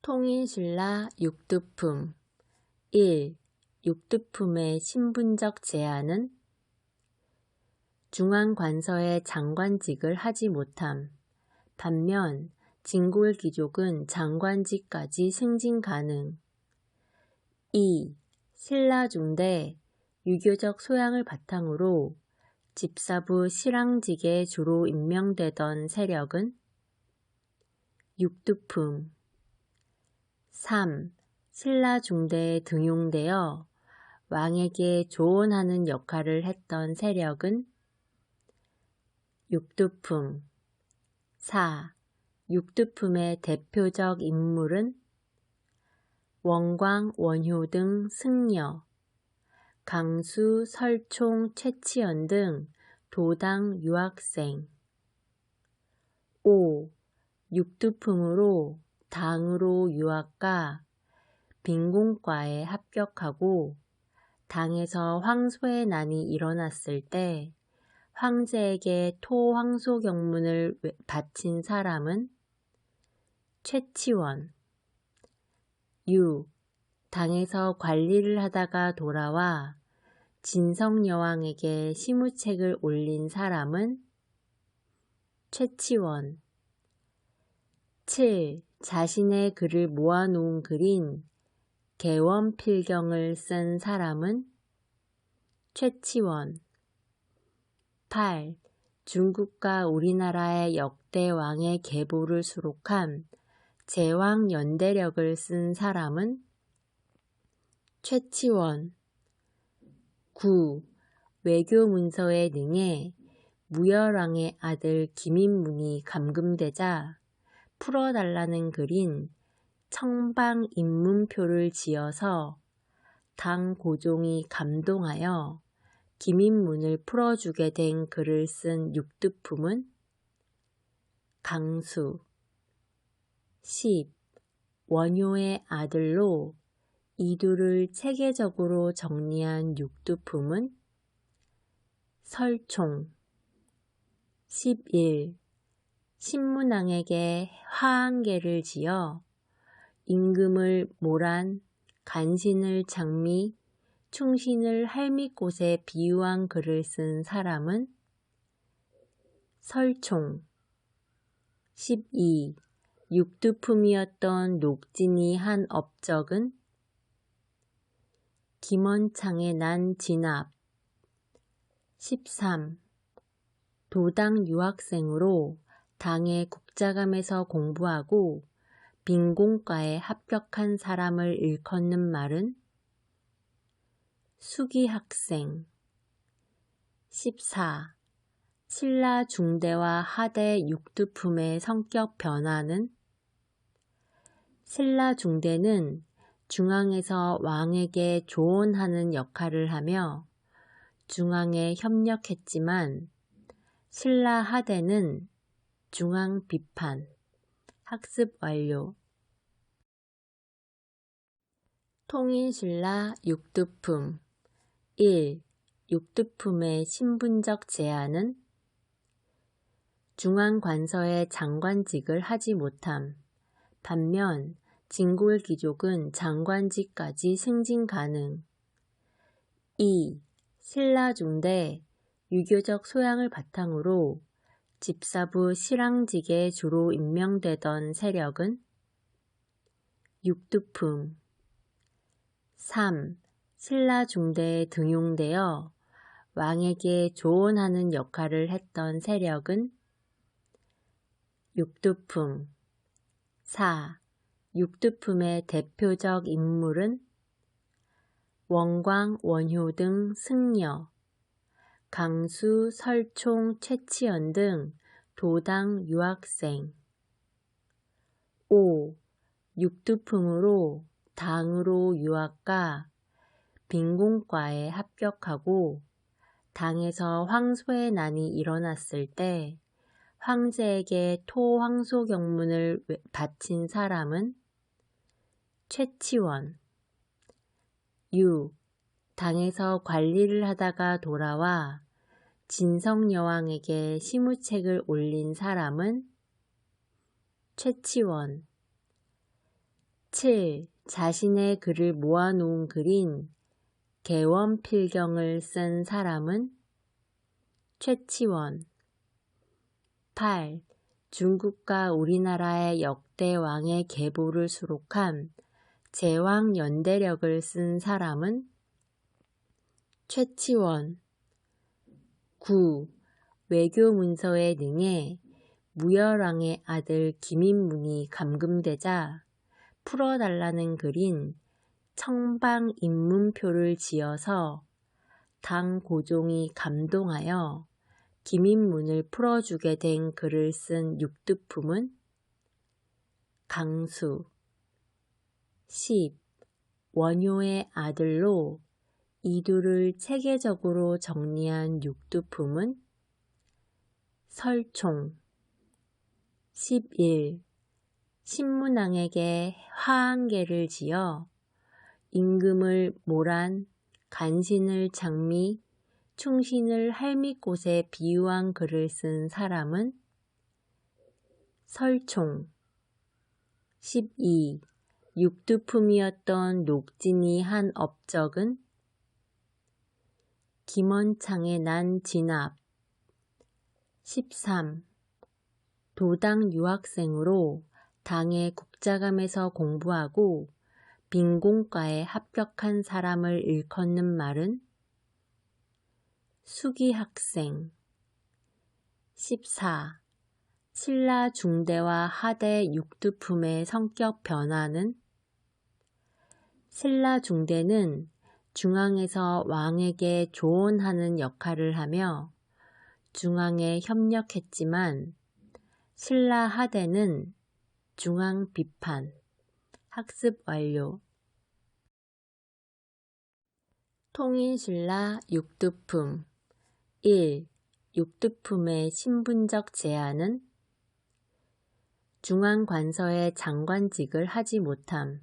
통인신라 육두품 1. 육두품의 신분적 제한은 중앙관서의 장관직을 하지 못함. 반면 진골귀족은 장관직까지 승진 가능. 2. 신라중대 유교적 소양을 바탕으로 집사부 실랑직에 주로 임명되던 세력은 육두품. 3. 신라중대에 등용되어 왕에게 조언하는 역할을 했던 세력은 육두품. 4. 육두품의 대표적 인물은 원광, 원효 등 승려, 강수, 설총, 최치연 등 도당 유학생. 5. 육두품으로 당으로 유학가 빈공과에 합격하고 당에서 황소의 난이 일어났을 때 황제에게 토황소 경문을 바친 사람은 최치원. 6. 당에서 관리를 하다가 돌아와 진성여왕에게 시무책을 올린 사람은 최치원. 7. 자신의 글을 모아놓은 글인 개원필경을 쓴 사람은 최치원. 8. 중국과 우리나라의 역대 왕의 계보를 수록한 제왕연대력을 쓴 사람은 최치원. 9. 외교문서에 능해 무열왕의 아들 김인문이 감금되자 풀어달라는 글인 청방인문표를 지어서 당 고종이 감동하여 김인문을 풀어주게 된 글을 쓴 육두품은 강수. 10. 원효의 아들로 이두를 체계적으로 정리한 육두품은 설총. 11. 신문왕에게 화한계를 지어 임금을 모란, 간신을 장미, 충신을 할미꽃에 비유한 글을 쓴 사람은 설총. 12. 육두품이었던 녹진이 한 업적은 김원창의 난 진압. 13. 도당 유학생으로 당의 국자감에서 공부하고 빈공과에 합격한 사람을 일컫는 말은 수기학생. 14. 신라중대와 하대 육두품의 성격 변화는 신라중대는 중앙에서 왕에게 조언하는 역할을 하며 중앙에 협력했지만 신라하대는 중앙 비판. 학습 완료. 통인신라 육두품 1. 육두품의 신분적 제한은 중앙관서의 장관직을 하지 못함. 반면 진골귀족은 장관직까지 승진 가능. 2. 신라중대 유교적 소양을 바탕으로 집사부 실랑직에 주로 임명되던 세력은 육두품. 3. 신라중대에 등용되어 왕에게 조언하는 역할을 했던 세력은 육두품. 4. 육두품의 대표적 인물은 원광, 원효 등 승려, 강수, 설총, 최치연 등 도당 유학생. 5. 육두품으로 당으로 유학가 빈공과에 합격하고 당에서 황소의 난이 일어났을 때 황제에게 토황소 경문을 바친 사람은 최치원. 6. 당에서 관리를 하다가 돌아와 진성여왕에게 시무책을 올린 사람은 최치원. 7. 자신의 글을 모아놓은 글인 개원필경을 쓴 사람은 최치원. 8. 중국과 우리나라의 역대 왕의 계보를 수록한 제왕연대력을 쓴 사람은 최치원. 9. 외교 문서에 능해 무열왕의 아들 김인문이 감금되자 풀어달라는 글인 청방인문표를 지어서 당 고종이 감동하여 김인문을 풀어주게 된 글을 쓴 육두품은 강수. 10. 원효의 아들로 이두를 체계적으로 정리한 육두품은 설총. 11. 신문왕에게 화한계를 지어 임금을 모란, 간신을 장미, 충신을 할미꽃에 비유한 글을 쓴 사람은 설총. 12. 육두품이었던 녹진이 한 업적은 김원창의 난 진압. 13. 도당 유학생으로 당의 국자감에서 공부하고 빈공과에 합격한 사람을 일컫는 말은 수기학생. 14. 신라 중대와 하대 육두품의 성격 변화는 신라 중대는 중앙에서 왕에게 조언하는 역할을 하며 중앙에 협력했지만 신라 하대는 중앙 비판. 학습 완료. 통인신라 육두품. 1. 육두품의 신분적 제한은 중앙관서의 장관직을 하지 못함.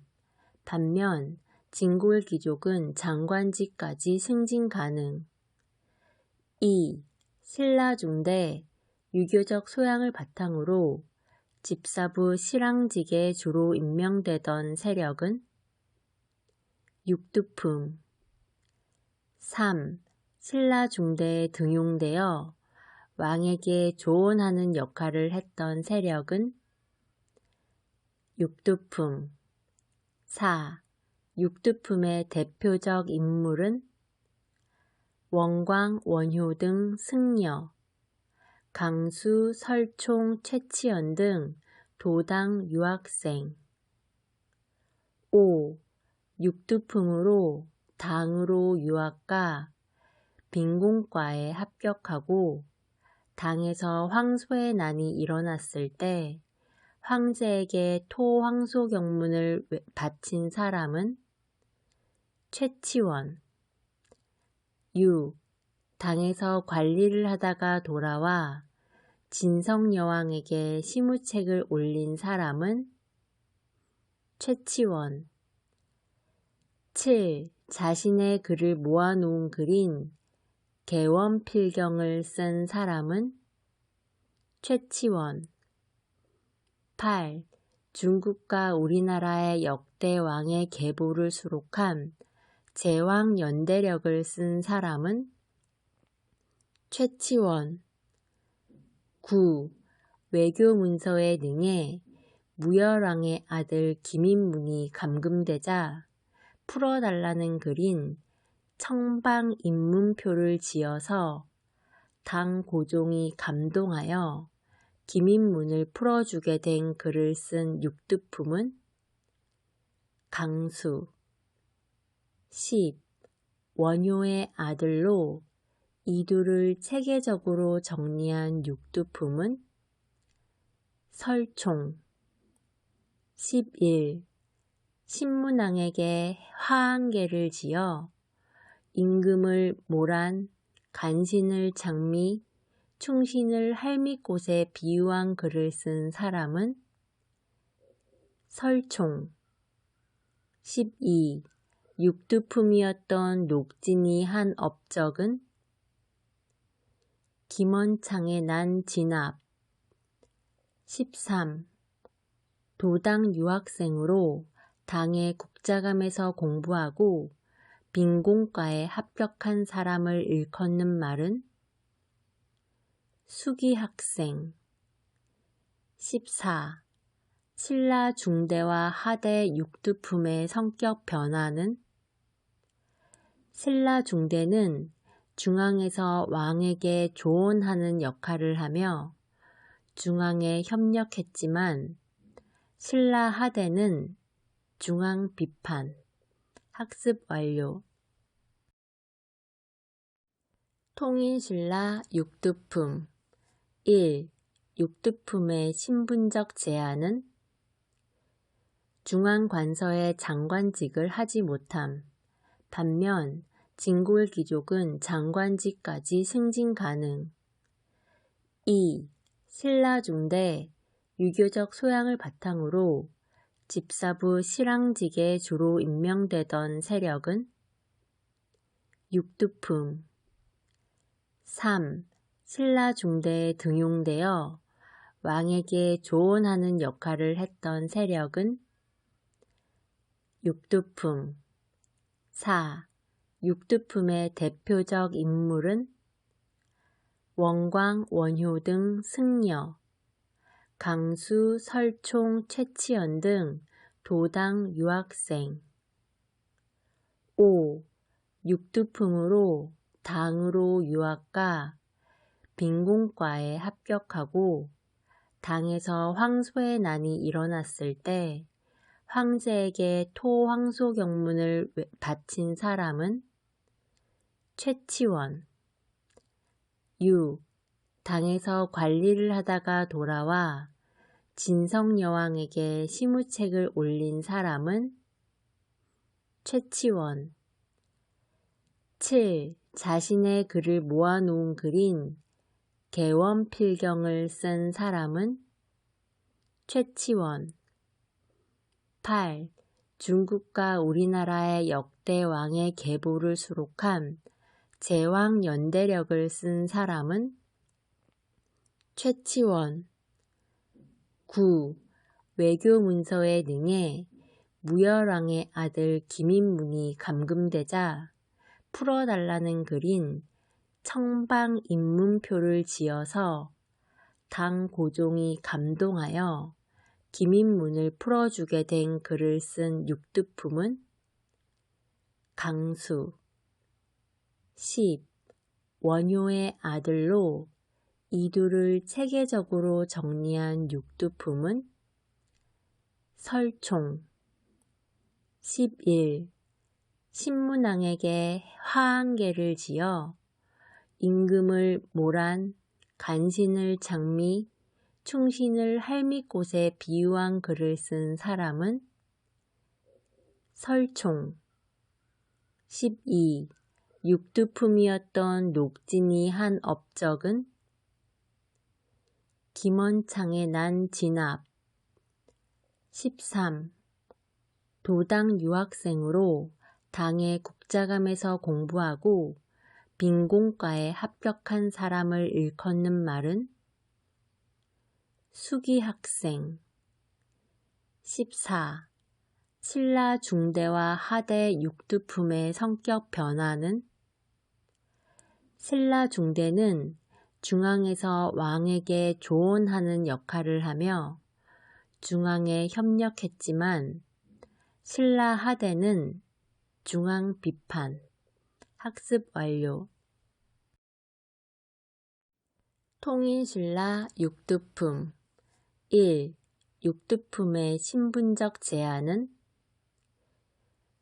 반면 진골귀족은 장관직까지 승진 가능. 2. 신라중대 유교적 소양을 바탕으로 집사부 실랑직에 주로 임명되던 세력은 육두품. 3. 신라중대에 등용되어 왕에게 조언하는 역할을 했던 세력은 육두품. 4. 육두품의 대표적 인물은 원광, 원효 등 승려, 강수, 설총, 최치연 등 도당 유학생. 5. 육두품으로 당으로 유학가 빈공과에 합격하고 당에서 황소의 난이 일어났을 때 황제에게 토황소 경문을 바친 사람은 최치원. 6. 당에서 관리를 하다가 돌아와 진성여왕에게 시무책을 올린 사람은 최치원. 7. 자신의 글을 모아놓은 글인 개원필경을 쓴 사람은 최치원. 8. 중국과 우리나라의 역대 왕의 계보를 수록한 제왕연대력을 쓴 사람은 최치원. 9. 외교 문서에 능해 무열왕의 아들 김인문이 감금되자 풀어달라는 글인 청방인문표를 지어서 당 고종이 감동하여 김인문을 풀어주게 된 글을 쓴 육두품은 강수. 10. 원효의 아들로 이두를 체계적으로 정리한 육두품은 설총. 11. 신문왕에게 화한계를 지어 임금을 모란, 간신을 장미, 충신을 할미꽃에 비유한 글을 쓴 사람은 설총. 12. 육두품이었던 녹진이 한 업적은 김원창의 난 진압. 13. 도당 유학생으로 당의 국자감에서 공부하고 빈공과에 합격한 사람을 일컫는 말은 수기학생. 14. 신라 중대와 하대 육두품의 성격 변화는 신라 중대는 중앙에서 왕에게 조언하는 역할을 하며 중앙에 협력했지만 신라 하대는 중앙 비판. 학습 완료. 통인신라 육두품. 1. 육두품의 신분적 제한은 중앙관서의 장관직을 하지 못함. 반면 진골귀족은 장관직까지 승진 가능. 2. 신라중대 유교적 소양을 바탕으로 집사부 실황직에 주로 임명되던 세력은 육두품. 3. 신라중대에 등용되어 왕에게 조언하는 역할을 했던 세력은 육두품. 4. 육두품의 대표적 인물은 원광, 원효 등 승려, 강수, 설총, 최치연 등 도당 유학생. 5. 육두품으로 당으로 유학가 빈공과에 합격하고 당에서 황소의 난이 일어났을 때 황제에게 토황소 경문을 바친 사람은 최치원. 6. 당에서 관리를 하다가 돌아와 진성여왕에게 시무책을 올린 사람은 최치원. 7. 자신의 글을 모아놓은 글인 개원필경을 쓴 사람은 최치원. 8. 중국과 우리나라의 역대 왕의 계보를 수록한 제왕연대력을 쓴 사람은 최치원. 9. 외교문서에 능해 무열왕의 아들 김인문이 감금되자 풀어달라는 글인 청방인문표를 지어서 당 고종이 감동하여 김인문을 풀어주게 된 글을 쓴 육두품은 강수. 10. 원효의 아들로 이두를 체계적으로 정리한 육두품은 설총. 11. 신문왕에게 화한계를 지어 임금을 모란, 간신을 장미, 충신을 할미꽃에 비유한 글을 쓴 사람은 설총. 12. 육두품이었던 녹진이 한 업적은 김원창의 난 진압. 13. 도당 유학생으로 당의 국자감에서 공부하고 빈공과에 합격한 사람을 일컫는 말은 수기학생. 14. 신라 중대와 하대 육두품의 성격 변화는 신라 중대는 중앙에서 왕에게 조언하는 역할을 하며 중앙에 협력했지만 신라 하대는 중앙 비판. 학습 완료. 통인신라 육두품. 1. 육두품의 신분적 제한은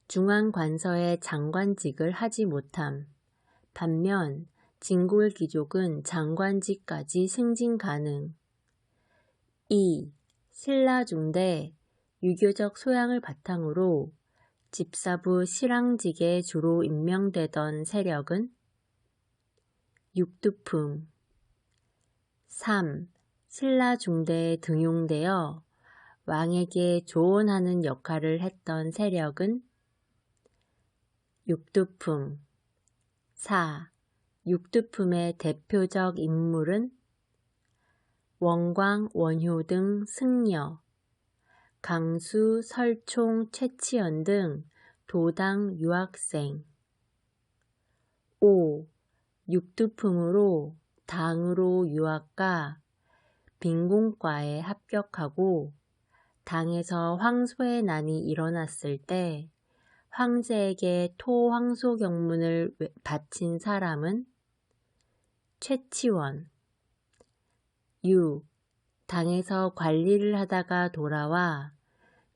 중앙관서의 장관직을 하지 못함. 반면 진골귀족은 장관직까지 승진 가능. 2. 신라중대 유교적 소양을 바탕으로 집사부 실황직에 주로 임명되던 세력은 육두품. 3. 신라중대에 등용되어 왕에게 조언하는 역할을 했던 세력은 육두품. 4. 육두품의 대표적 인물은 원광, 원효 등 승려, 강수, 설총, 최치연 등 도당 유학생. 5. 육두품으로 당으로 유학가 빈공과에 합격하고 당에서 황소의 난이 일어났을 때 황제에게 토황소 경문을 바친 사람은 최치원. 6. 당에서 관리를 하다가 돌아와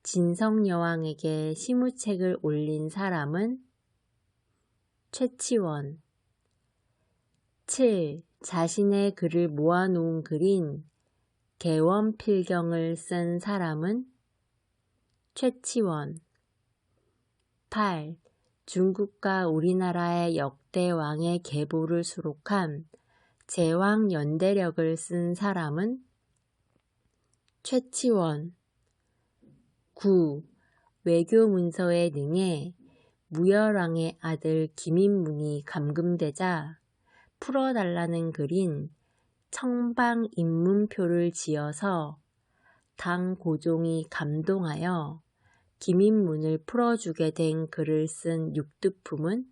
진성여왕에게 시무책을 올린 사람은 최치원. 7. 자신의 글을 모아놓은 글인 개원필경을 쓴 사람은 최치원. 8. 중국과 우리나라의 역대 왕의 계보를 수록한 제왕연대력을 쓴 사람은 최치원. 9. 외교문서에 능해 무열왕의 아들 김인문이 감금되자 풀어달라는 글인 청방인문표를 지어서 당 고종이 감동하여 김인문을 풀어주게 된 글을 쓴 육두품은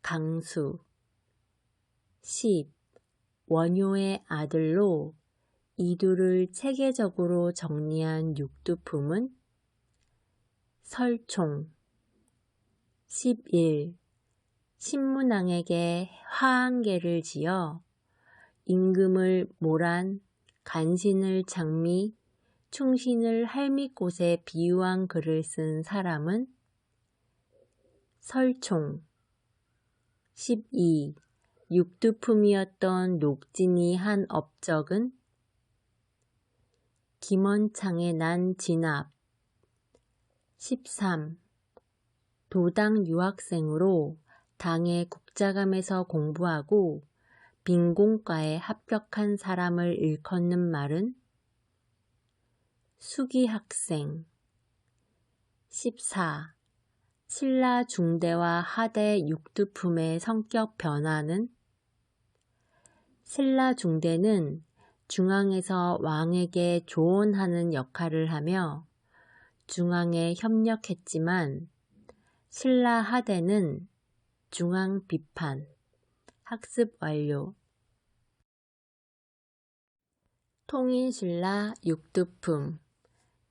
강수. 10. 원효의 아들로 이두를 체계적으로 정리한 육두품은 설총. 11. 신문왕에게 화한계를 지어 임금을 모란, 간신을 장미, 충신을 할미꽃에 비유한 글을 쓴 사람은 설총. 12. 육두품이었던 녹진이 한 업적은 김원창의 난 진압. 13. 도당 유학생으로 당의 국자감에서 공부하고 빈공과에 합격한 사람을 일컫는 말은 수기학생. 14. 신라 중대와 하대 육두품의 성격 변화는 신라 중대는 중앙에서 왕에게 조언하는 역할을 하며 중앙에 협력했지만 신라 하대는 중앙 비판. 학습 완료. 통인신라 육두품.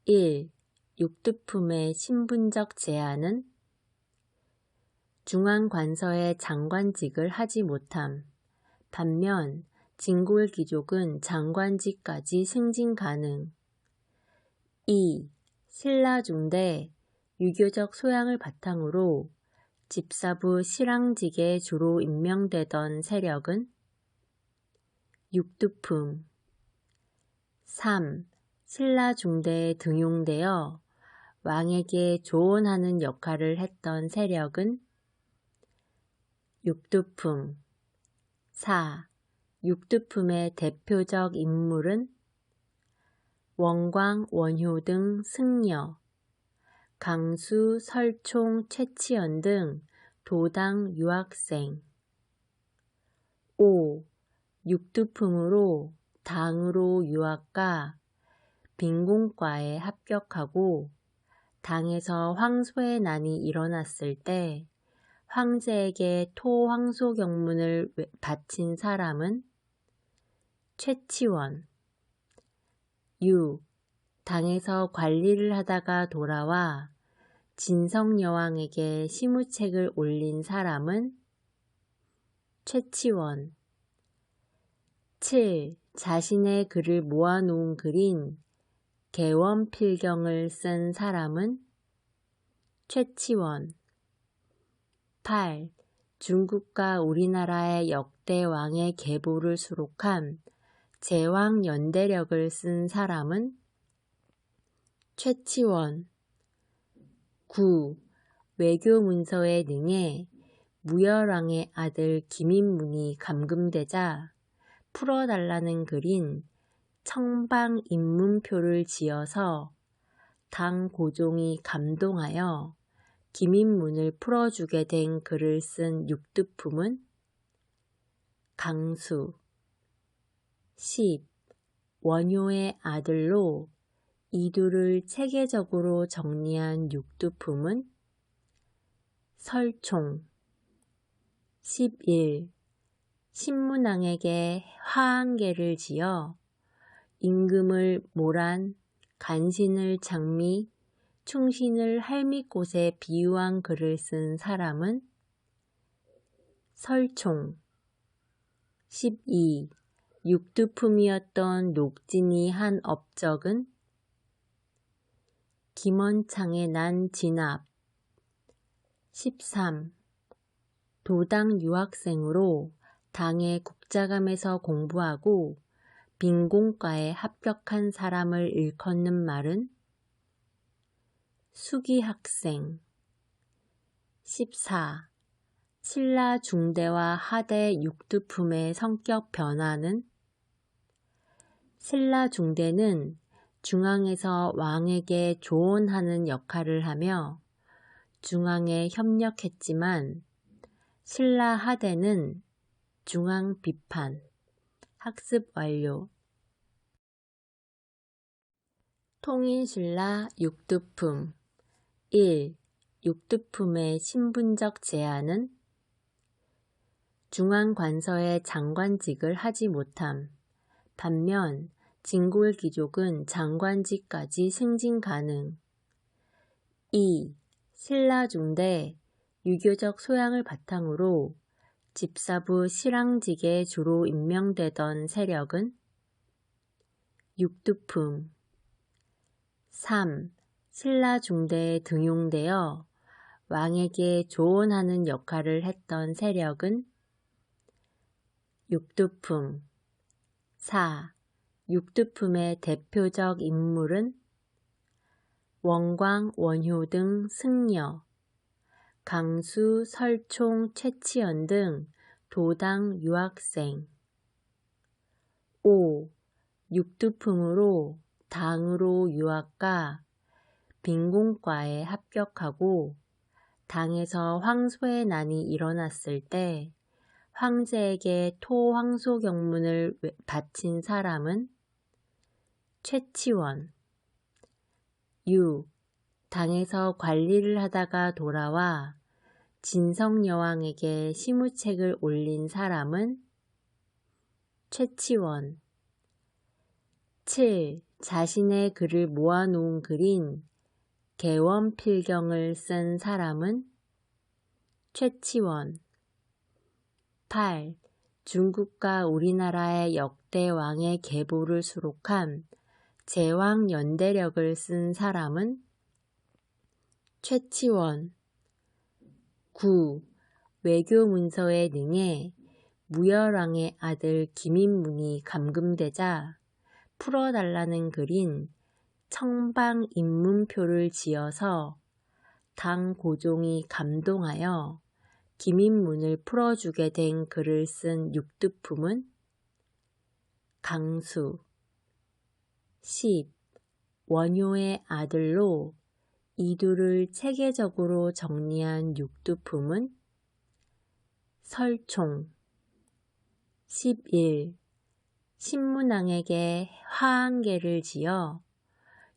1. 육두품의 신분적 제한은 중앙관서의 장관직을 하지 못함. 반면 진골귀족은 장관직까지 승진 가능. 2. 신라중대 유교적 소양을 바탕으로 집사부 실랑직에 주로 임명되던 세력은 육두품. 3. 신라중대에 등용되어 왕에게 조언하는 역할을 했던 세력은 육두품. 4. 육두품의 대표적 인물은 원광, 원효 등 승려, 강수, 설총, 최치연 등 도당 유학생. 5. 육두품으로 당으로 유학가 빈공과에 합격하고 당에서 황소의 난이 일어났을 때 황제에게 토황소 경문을 바친 사람은 최치원. 6. 당에서 관리를 하다가 돌아와 진성여왕에게 시무책을 올린 사람은 최치원. 7. 자신의 글을 모아놓은 글인 개원필경을 쓴 사람은 최치원. 8. 중국과 우리나라의 역대 왕의 계보를 수록한 제왕연대력을 쓴 사람은 최치원. 9. 외교문서에 능해 무열왕의 아들 김인문이 감금되자 풀어달라는 글인 청방인문표를 지어서 당 고종이 감동하여 김인문을 풀어주게 된 글을 쓴 육두품은 강수. 10. 원효의 아들로 이두를 체계적으로 정리한 육두품은 설총. 11. 신문왕에게 화한계를 지어 임금을 모란, 간신을 장미, 충신을 할밋곳에 비유한 글을 쓴 사람은 설총. 12. 육두품이었던 녹진이 한 업적은 김원창에 난 진압. 13. 도당 유학생으로 당의 국자감에서 공부하고 빈공과에 합격한 사람을 일컫는 말은 수기학생. 14. 신라 중대와 하대 육두품의 성격 변화는 신라 중대는 중앙에서 왕에게 조언하는 역할을 하며 중앙에 협력했지만 신라 하대는 중앙 비판. 학습 완료. 통인신라 육두품. 1. 육두품의 신분적 제한은 중앙관서의 장관직을 하지 못함. 반면 진골귀족은 장관직까지 승진 가능. 2. 신라중대 유교적 소양을 바탕으로 집사부 실황직에 주로 임명되던 세력은 육두품. 3. 신라중대에 등용되어 왕에게 조언하는 역할을 했던 세력은 육두품. 4. 육두품의 대표적 인물은 원광, 원효 등 승려, 강수, 설총, 최치연 등 도당 유학생. 5. 육두품으로 당으로 유학가 빈공과에 합격하고 당에서 황소의 난이 일어났을 때 황제에게 토황소 경문을 바친 사람은 최치원. 6. 당에서 관리를 하다가 돌아와 진성여왕에게 시무책을 올린 사람은 최치원. 7. 자신의 글을 모아놓은 글인 개원필경을 쓴 사람은 최치원. 8. 중국과 우리나라의 역대 왕의 계보를 수록한 제왕연대력을 쓴 사람은 최치원. 9. 외교문서에 능해 무열왕의 아들 김인문이 감금되자 풀어달라는 글인 청방인문표를 지어서 당 고종이 감동하여 김인문을 풀어주게 된 글을 쓴 육두품은 강수. 10. 원효의 아들로 이두를 체계적으로 정리한 육두품은 설총. 11. 신문왕에게 화한계를 지어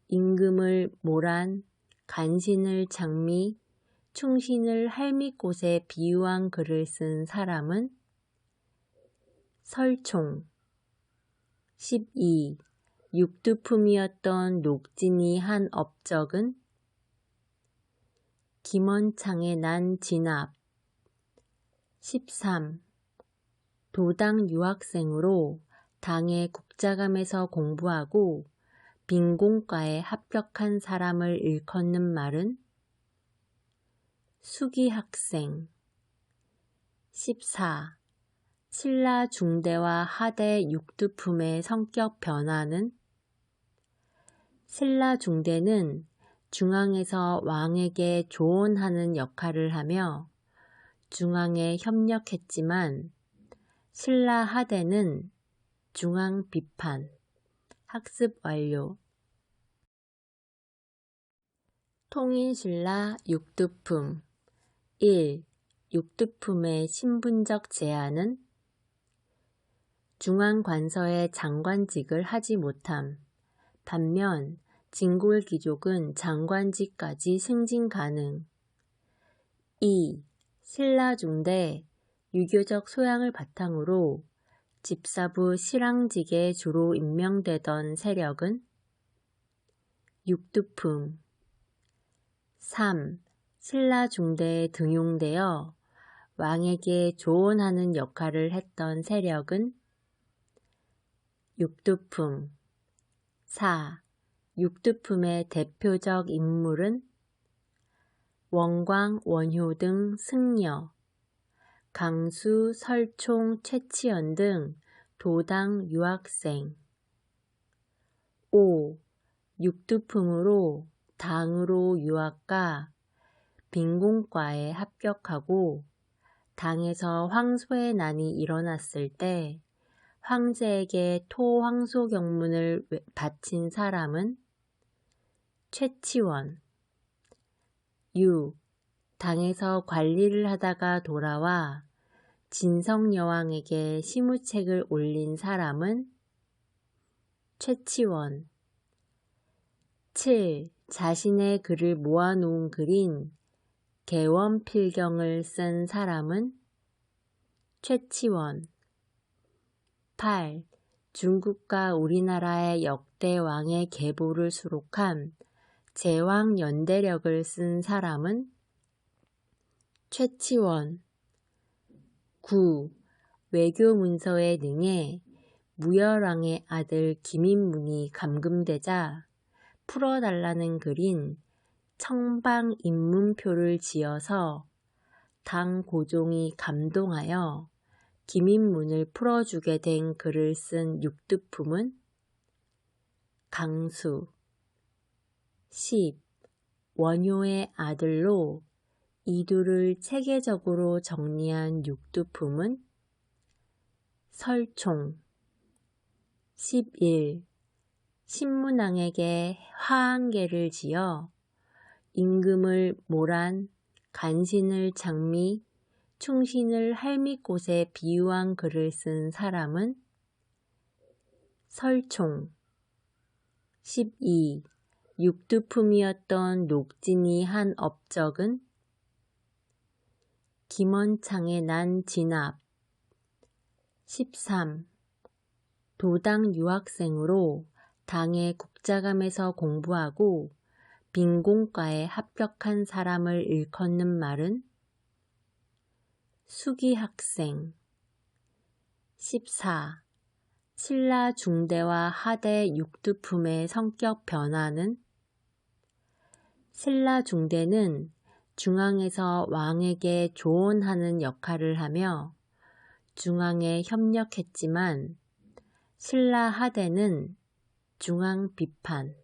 임금을 모란, 간신을 장미, 충신을 할밋곳에 비유한 글을 쓴 사람은 설총. 12. 육두품이었던 녹진이 한 업적은 김원창에 난 진압. 13. 도당 유학생으로 당의 국자감에서 공부하고 빈공과에 합격한 사람을 일컫는 말은 수기학생. 14. 신라 중대와 하대 육두품의 성격 변화는 신라 중대는 중앙에서 왕에게 조언하는 역할을 하며 중앙에 협력했지만 신라 하대는 중앙 비판. 학습 완료. 통인신라 육두품. 1. 육두품의 신분적 제한은 중앙관서의 장관직을 하지 못함. 반면 진골귀족은 장관직까지 승진 가능. 2. 신라중대 유교적 소양을 바탕으로 집사부 실황직에 주로 임명되던 세력은 육두품. 3. 신라중대에 등용되어 왕에게 조언하는 역할을 했던 세력은 육두품. 4. 육두품의 대표적 인물은 원광, 원효 등 승려, 강수, 설총, 최치연 등 도당 유학생. 5. 육두품으로 당으로 유학가 빈공과에 합격하고 당에서 황소의 난이 일어났을 때 황제에게 토황소 경문을 바친 사람은 최치원. 6. 당에서 관리를 하다가 돌아와 진성여왕에게 시무책을 올린 사람은 최치원. 7. 자신의 글을 모아놓은 글인 개원필경을 쓴 사람은 최치원. 8. 중국과 우리나라의 역대 왕의 계보를 수록한 제왕연대력을 쓴 사람은 최치원. 9. 외교문서에 능해 무열왕의 아들 김인문이 감금되자 풀어달라는 글인 청방인문표를 지어서 당 고종이 감동하여 김인문을 풀어주게 된 글을 쓴 육두품은 강수. 10. 원효의 아들로 이두를 체계적으로 정리한 육두품은 설총. 11. 신문왕에게 화한계를 지어 임금을 모란, 간신을 장미, 충신을 할미꽃에 비유한 글을 쓴 사람은 설총. 12. 육두품이었던 녹진이 한 업적은 김원창의 난 진압. 13. 도당 유학생으로 당의 국자감에서 공부하고 빈공과에 합격한 사람을 일컫는 말은 수기학생. 14. 신라중대와 하대 육두품의 성격 변화는 신라중대는 중앙에서 왕에게 조언하는 역할을 하며 중앙에 협력했지만 신라하대는 중앙 비판.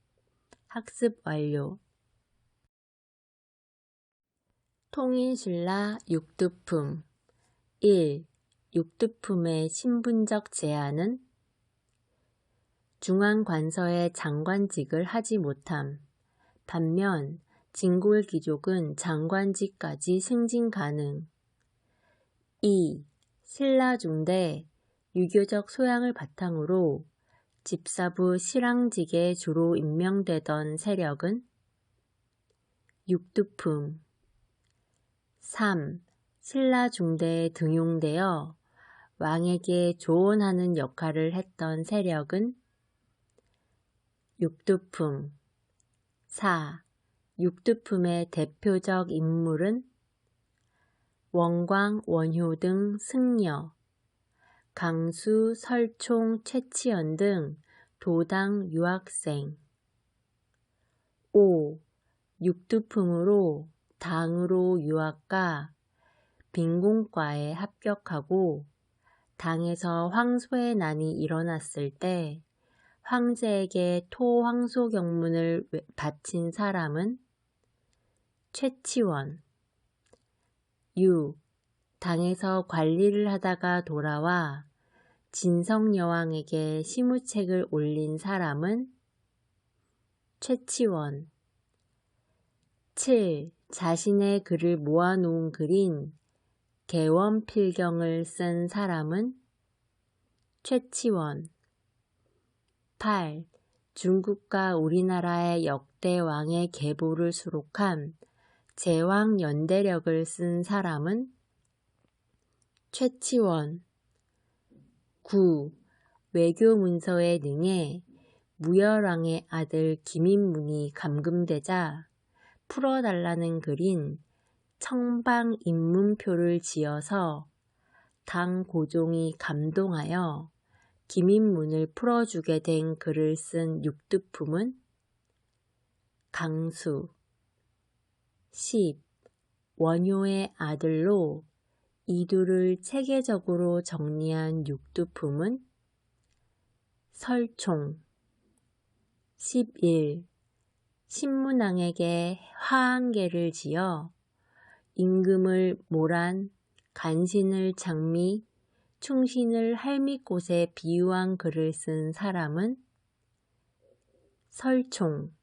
학습 완료. 통인신라 육두품. 1. 육두품의 신분적 제한은 중앙관서의 장관직을 하지 못함. 반면 진골귀족은 장관직까지 승진 가능. 2. 신라중대 유교적 소양을 바탕으로 집사부 실황직에 주로 임명되던 세력은 육두품. 3. 신라중대에 등용되어 왕에게 조언하는 역할을 했던 세력은 육두품. 4. 육두품의 대표적 인물은 원광, 원효 등 승려, 강수, 설총, 최치연 등 도당 유학생. 5. 육두품으로 당으로 유학가 빈공과에 합격하고 당에서 황소의 난이 일어났을 때 황제에게 토황소 경문을 바친 사람은 최치원. 6. 당에서 관리를 하다가 돌아와 진성여왕에게 시무책을 올린 사람은 최치원. 7. 자신의 글을 모아놓은 글인 개원필경을 쓴 사람은 최치원. 8. 중국과 우리나라의 역대 왕의 계보를 수록한 제왕 연대력을 쓴 사람은 최치원. 9. 외교 문서에 능해 무열왕의 아들 김인문이 감금되자 풀어달라는 글인 청방 입문표를 지어서 당 고종이 감동하여 김인문을 풀어주게 된 글을 쓴 육두품은 강수. 10. 원효의 아들로 이두를 체계적으로 정리한 육두품은 설총. 11. 신문왕에게 화한계를 지어 임금을 모란, 간신을 장미, 충신을 할미꽃에 비유한 글을 쓴 사람은 설총.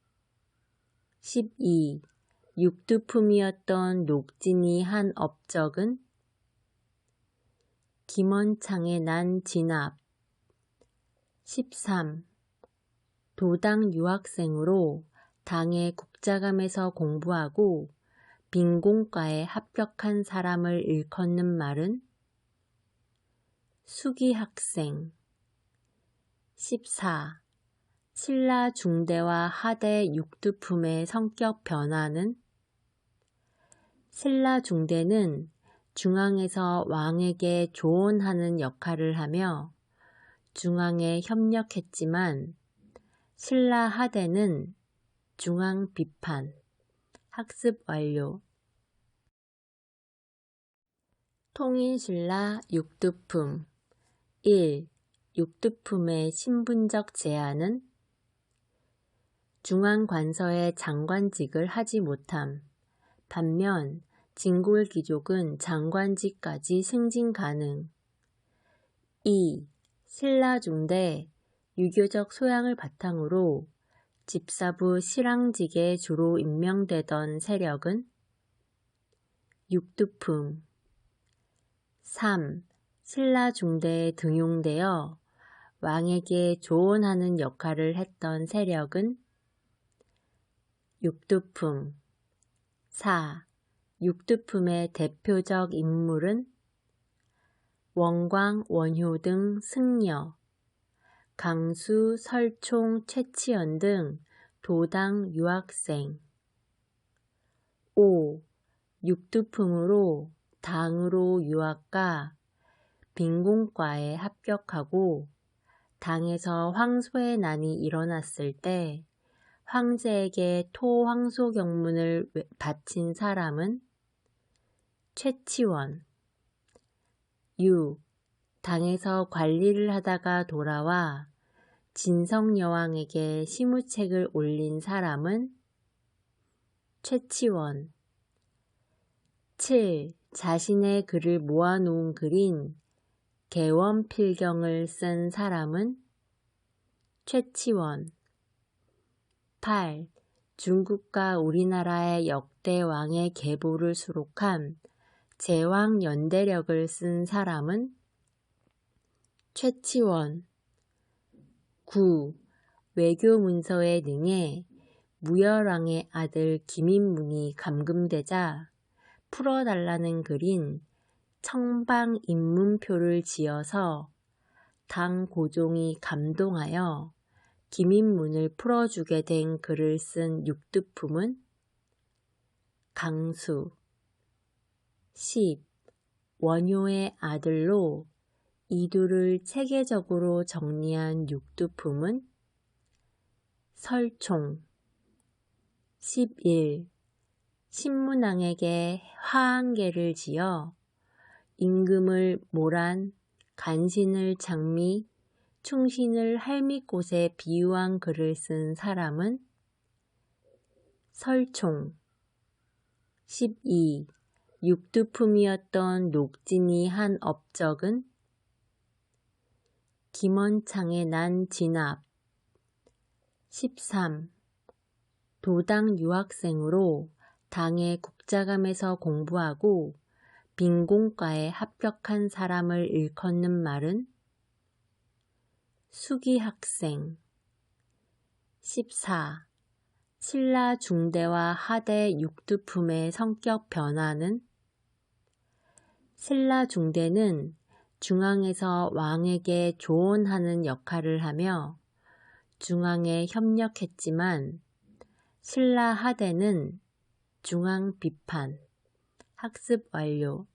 12. 육두품이었던 녹진이 한 업적은 김원창의 난 진압. 13. 도당 유학생으로 당의 국자감에서 공부하고 빈공과에 합격한 사람을 일컫는 말은 수기학생. 14. 신라 중대와 하대 육두품의 성격 변화는 신라 중대는 중앙에서 왕에게 조언하는 역할을 하며 중앙에 협력했지만 신라 하대는 중앙 비판. 학습 완료. 통인신라 육두품. 1. 육두품의 신분적 제한은 중앙관서의 장관직을 하지 못함. 반면 진골귀족은 장관직까지 승진 가능. 2. 신라중대 유교적 소양을 바탕으로 집사부 실랑직에 주로 임명되던 세력은 육두품. 3. 신라중대에 등용되어 왕에게 조언하는 역할을 했던 세력은 육두품. 4. 육두품의 대표적 인물은 원광, 원효 등 승려, 강수, 설총, 최치연 등 도당 유학생. 5. 육두품으로 당으로 유학가 빈공과에 합격하고 당에서 황소의 난이 일어났을 때 황제에게 토황소 경문을 바친 사람은 최치원. 6. 당에서 관리를 하다가 돌아와 진성여왕에게 시무책을 올린 사람은 최치원. 7. 자신의 글을 모아놓은 글인 개원필경을 쓴 사람은 최치원. 8. 중국과 우리나라의 역대 왕의 계보를 수록한 제왕 연대력을 쓴 사람은 최치원. 9. 외교 문서에 능해 무열왕의 아들 김인문이 감금되자 풀어달라는 글인 청방 입문표를 지어서 당 고종이 감동하여 김인문을 풀어주게 된 글을 쓴 육두품은 강수. 10. 원효의 아들로 이두를 체계적으로 정리한 육두품은 설총. 11. 신문왕에게 화한계를 지어 임금을 모란, 간신을 장미, 충신을 할미꽃에 비유한 글을 쓴 사람은 설총. 12. 육두품이었던 녹진이 한 업적은 김원창의 난 진압. 13. 도당 유학생으로 당의 국자감에서 공부하고 빈공과에 합격한 사람을 일컫는 말은 수기학생. 14. 신라 중대와 하대 육두품의 성격 변화는? 신라 중대는 중앙에서 왕에게 조언하는 역할을 하며 중앙에 협력했지만 신라 하대는 중앙 비판, 학습 완료,